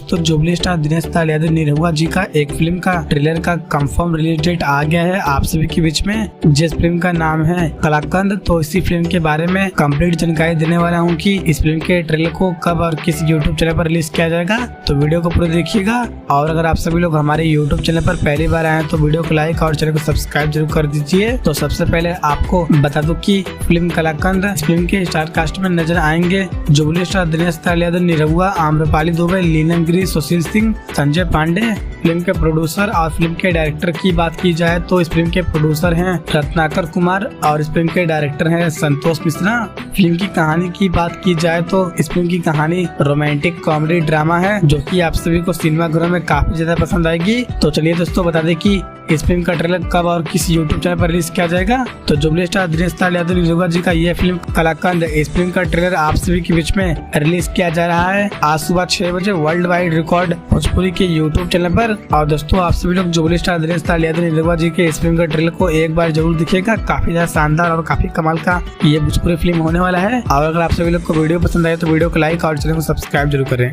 दोस्तों jubilee star Dinesh Lal Yadav Nirahua जी का एक फिल्म का ट्रेलर का कंफर्म रिलीज डेट आ गया है आप सभी के बीच में, जिस फिल्म का नाम है कलाकंद। तो इसी फिल्म के बारे में कंप्लीट जानकारी देने वाला हूं कि इस फिल्म के ट्रेलर को कब और किस यूट्यूब चैनल पर रिलीज किया जाएगा। तो वीडियो को पूरा देखिएगा और अगर आप सभी लोग हमारे यूट्यूब चैनल पर पहली बार आए तो वीडियो को लाइक और चैनल को सब्सक्राइब जरूर कर दीजिए। तो सबसे पहले आपको बता दूं कि फिल्म कलाकंद फिल्म के स्टार कास्ट में नजर आएंगे jubilee star Dinesh Lal Yadav Nirahua, Amrapali Dubey, linen गिरी, सुशील सिंह, संजय पांडे। फिल्म के प्रोड्यूसर और फिल्म के डायरेक्टर की बात की जाए तो इस फिल्म के प्रोड्यूसर हैं रत्नाकर कुमार और इस फिल्म के डायरेक्टर हैं संतोष मिश्रा। फिल्म की कहानी की बात की जाए तो इस फिल्म की कहानी रोमांटिक कॉमेडी ड्रामा है जो कि आप सभी को सिनेमाघरों में काफी ज्यादा पसंद आएगी। तो चलिए दोस्तों बता दें कि इस फिल्म का ट्रेलर कब और किस यूट्यूब चैनल पर रिलीज किया जाएगा। तो जुबली स्टार दिनेश लाल यादव निरहुआ जी का यह फिल्म कलाकंद, इस फिल्म का ट्रेलर आप सभी के बीच में रिलीज किया जा रहा है आज सुबह 6 बजे वर्ल्ड वाइड रिकॉर्ड भोजपुरी के यूट्यूब चैनल पर। और दोस्तों आप सभी लोग जुबली स्टार दिनेश लाल यादव निरहुआ जी के इस फिल्म का ट्रेलर को एक बार जरूर दिखेगा। काफी ज्यादा शानदार और काफी कमाल का ये भोजपुरी फिल्म होने वाला है। और अगर आप सभी लोग को वीडियो पसंद आए तो वीडियो को लाइक और चैनल को सब्सक्राइब जरूर करें।